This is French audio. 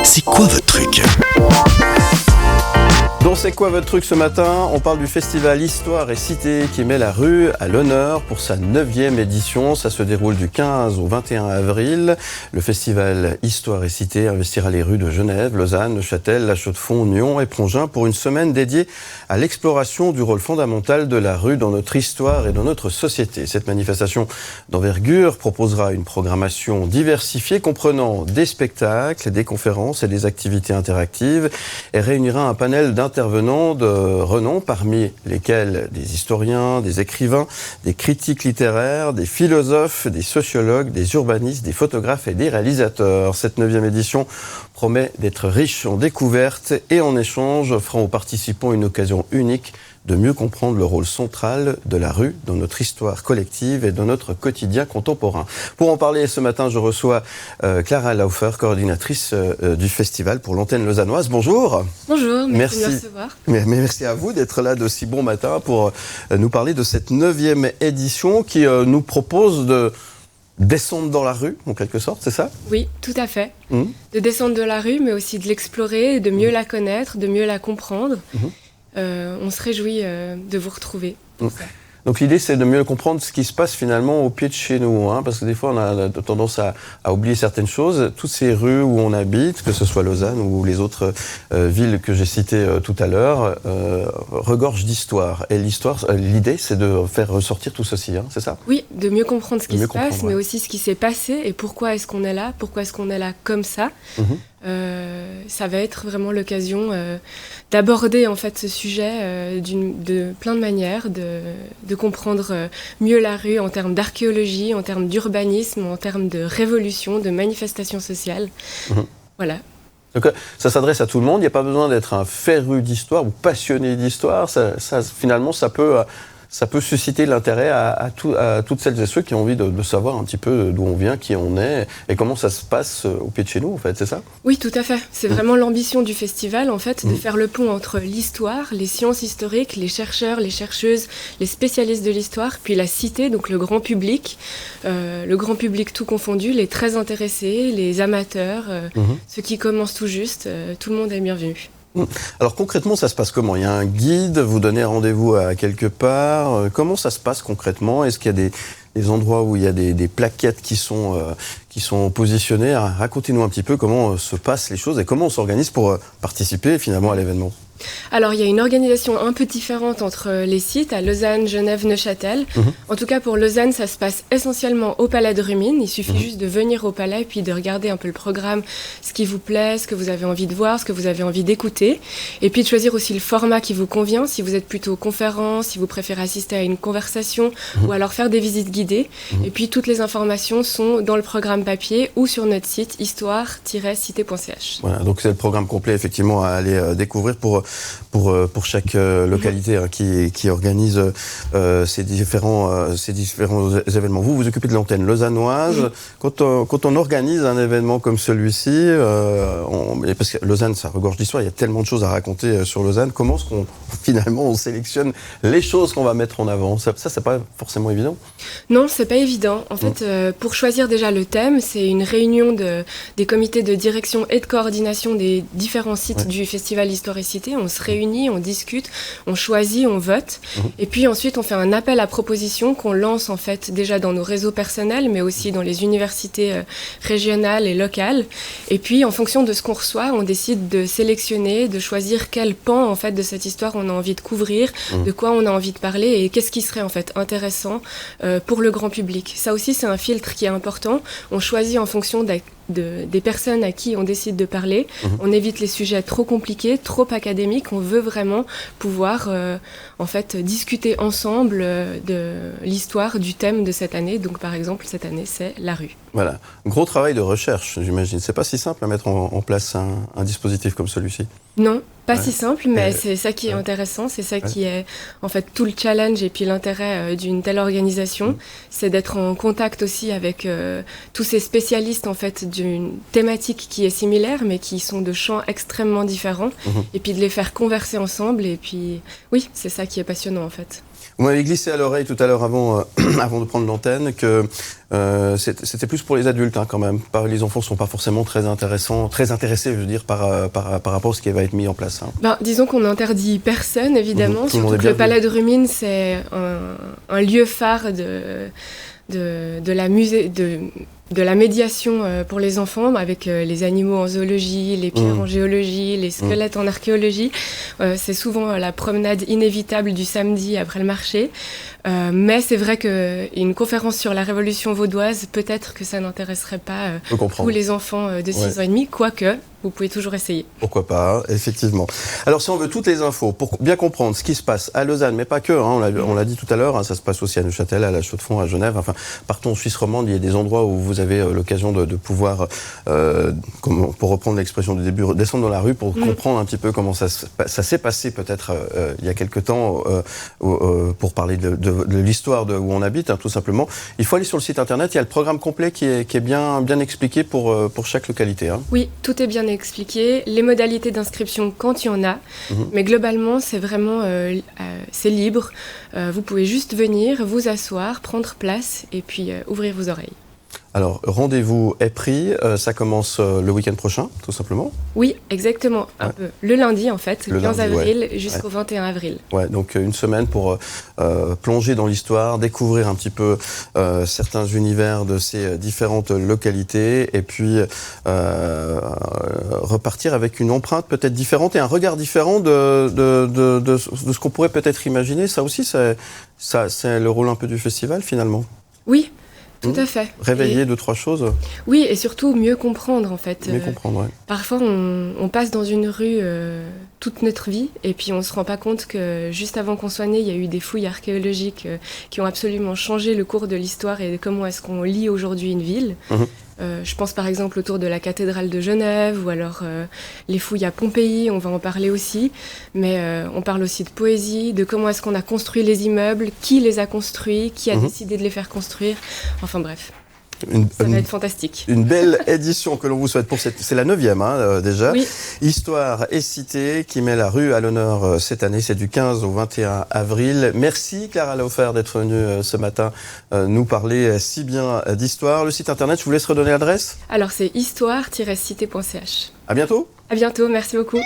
C'est quoi votre truc ? Donc c'est quoi votre truc ce matin ? On parle du festival Histoire et Cité qui met la rue à l'honneur pour sa 9e édition. Ça se déroule du 15 au 21 avril. Le festival Histoire et Cité investira les rues de Genève, Lausanne, Neuchâtel, La Chaux-de-Fonds, Nyon et Prongin pour une semaine dédiée à l'exploration du rôle fondamental de la rue dans notre histoire et dans notre société. Cette manifestation d'envergure proposera une programmation diversifiée comprenant des spectacles, des conférences et des activités interactives et réunira un panel d'intervenants de renom, parmi lesquels des historiens, des écrivains, des critiques littéraires, des philosophes, des sociologues, des urbanistes, des photographes et des réalisateurs. Cette 9e édition promet d'être riche en découvertes et en échanges, offrant aux participants une occasion unique de mieux comprendre le rôle central de la rue dans notre histoire collective et dans notre quotidien contemporain. Pour en parler ce matin, je reçois Clara Laufer, coordinatrice du festival pour l'antenne lausannoise. Bonjour. Bonjour, merci de me recevoir. Merci à vous d'être là de si bon matin pour nous parler de cette 9e édition qui nous propose de descendre dans la rue, en quelque sorte, c'est ça ? Oui, tout à fait. De descendre de la rue, mais aussi de l'explorer, de mieux la connaître, de mieux la comprendre. On se réjouit de vous retrouver pour ça. Donc l'idée, c'est de mieux comprendre ce qui se passe finalement au pied de chez nous, parce que des fois, on a tendance à oublier certaines choses. Toutes ces rues où on habite, que ce soit Lausanne ou les autres villes que j'ai citées tout à l'heure, regorgent d'histoire. Et l'idée, c'est de faire ressortir tout ceci, c'est ça ? Oui, de mieux comprendre ce qui se passe, mais aussi ce qui s'est passé et pourquoi est-ce qu'on est là, pourquoi est-ce qu'on est là comme ça. Ça va être vraiment l'occasion d'aborder en fait ce sujet de plein de manières, de comprendre mieux la rue en termes d'archéologie, en termes d'urbanisme, en termes de révolution, de manifestation sociale. Voilà. Donc ça s'adresse à tout le monde, il n'y a pas besoin d'être un féru d'histoire ou passionné d'histoire, finalement ça peut susciter l'intérêt à toutes celles et ceux qui ont envie de savoir un petit peu d'où on vient, qui on est et comment ça se passe au pied de chez nous, en fait, c'est ça ? Oui, tout à fait. C'est vraiment l'ambition du festival, en fait, de faire le pont entre l'histoire, les sciences historiques, les chercheurs, les chercheuses, les spécialistes de l'histoire, puis la cité, donc le grand public tout confondu, les très intéressés, les amateurs, ceux qui commencent tout juste, tout le monde est bienvenu. Alors concrètement, ça se passe comment ? Il y a un guide, vous donnez rendez-vous à quelque part. Comment ça se passe concrètement ? Est-ce qu'il y a des endroits où il y a des plaquettes qui sont positionnées ? Racontez-nous un petit peu comment se passent les choses et comment on s'organise pour participer finalement à l'événement. Alors, il y a une organisation un peu différente entre les sites, à Lausanne, Genève, Neuchâtel. En tout cas, pour Lausanne, ça se passe essentiellement au Palais de Rumine. Il suffit juste de venir au Palais et puis de regarder un peu le programme, ce qui vous plaît, ce que vous avez envie de voir, ce que vous avez envie d'écouter. Et puis de choisir aussi le format qui vous convient, si vous êtes plutôt conférence, si vous préférez assister à une conversation ou alors faire des visites guidées. Et puis, toutes les informations sont dans le programme papier ou sur notre site histoire-cité.ch. Voilà, donc c'est le programme complet effectivement à aller découvrir pour chaque localité qui organise ces différents événements. Vous vous occupez de l'antenne lausannoise. Quand on organise un événement comme celui-ci, parce que Lausanne, ça regorge d'histoire, il y a tellement de choses à raconter sur Lausanne. Comment est-ce qu'on finalement on sélectionne les choses qu'on va mettre en avant ? Ça c'est pas forcément évident. Non, c'est pas évident. En fait, pour choisir déjà le thème, c'est une réunion des comités de direction et de coordination des différents sites du Festival Histoire et Cité. On se réunit, on discute, on choisit, on vote. Et puis ensuite, on fait un appel à propositions qu'on lance en fait déjà dans nos réseaux personnels, mais aussi dans les universités régionales et locales. Et puis, en fonction de ce qu'on reçoit, on décide de sélectionner, de choisir quel pan en fait de cette histoire on a envie de couvrir, de quoi on a envie de parler et qu'est-ce qui serait en fait intéressant pour le grand public. Ça aussi, c'est un filtre qui est important. On choisit en fonction des personnes à qui on décide de parler. On évite les sujets trop compliqués, trop académiques. On veut vraiment pouvoir en fait discuter ensemble de l'histoire du thème de cette année. Donc par exemple, cette année, c'est la rue. Voilà. Gros travail de recherche, j'imagine. C'est pas si simple à mettre en place un dispositif comme celui-ci. Non, pas si simple, mais c'est ça qui est intéressant, c'est ça qui est en fait tout le challenge et puis l'intérêt d'une telle organisation, c'est d'être en contact aussi avec tous ces spécialistes en fait d'une thématique qui est similaire mais qui sont de champs extrêmement différents et puis de les faire converser ensemble et puis oui, c'est ça qui est passionnant en fait. Vous m'avez glissé à l'oreille tout à l'heure avant de prendre l'antenne que c'était plus pour les adultes quand même. Les enfants ne sont pas forcément très intéressés, je veux dire, par rapport à ce qui va être mis en place. Disons qu'on n'interdit personne, évidemment, surtout que le Palais de Rumine, c'est un lieu phare de la médiation pour les enfants, avec les animaux en zoologie, les pierres en géologie, les squelettes en archéologie. C'est souvent la promenade inévitable du samedi après le marché. Mais c'est vrai qu'une conférence sur la Révolution vaudoise, peut-être que ça n'intéresserait pas tous les enfants de 6 ans et demi, quoique vous pouvez toujours essayer. Pourquoi pas, effectivement. Alors si on veut toutes les infos, pour bien comprendre ce qui se passe à Lausanne, mais pas que, on l'a dit tout à l'heure, ça se passe aussi à Neuchâtel, à la Chaux-de-Fonds, à Genève, enfin partout en Suisse romande, il y a des endroits où vous avez l'occasion de pouvoir, pour reprendre l'expression du début, descendre dans la rue pour comprendre un petit peu comment ça s'est passé peut-être il y a quelque temps, pour parler de l'histoire où on habite, tout simplement. Il faut aller sur le site internet, il y a le programme complet qui est bien expliqué pour chaque localité. Oui, tout est bien expliqué, les modalités d'inscription quand il y en a, mais globalement c'est vraiment c'est libre, vous pouvez juste venir, vous asseoir, prendre place et puis ouvrir vos oreilles. Alors, rendez-vous est pris, ça commence le week-end prochain, tout simplement. Oui, exactement, le lundi en fait, le 15 avril jusqu'au 21 avril. Ouais, donc une semaine pour plonger dans l'histoire, découvrir un petit peu certains univers de ces différentes localités et puis repartir avec une empreinte peut-être différente et un regard différent de ce qu'on pourrait peut-être imaginer. Ça aussi, c'est le rôle un peu du festival finalement. Oui. Tout à fait. Réveiller 2-3 choses. Oui, et surtout mieux comprendre en fait. Mieux comprendre, ouais. Parfois on passe dans une rue toute notre vie et puis on se rend pas compte que juste avant qu'on soit né, il y a eu des fouilles archéologiques qui ont absolument changé le cours de l'histoire et de comment est-ce qu'on lit aujourd'hui une ville. Je pense par exemple autour de la cathédrale de Genève ou alors les fouilles à Pompéi, on va en parler aussi, mais on parle aussi de poésie, de comment est-ce qu'on a construit les immeubles, qui les a construits, qui a décidé de les faire construire, enfin bref. Ça va être fantastique. Une belle édition que l'on vous souhaite c'est la 9e déjà. Oui. Histoire et Cité qui met la rue à l'honneur cette année, c'est du 15 au 21 avril. Merci Clara Laufer d'être venue ce matin nous parler si bien d'histoire. Le site internet, je vous laisse redonner l'adresse. Alors c'est histoire-cité.ch. À bientôt. À bientôt, merci beaucoup.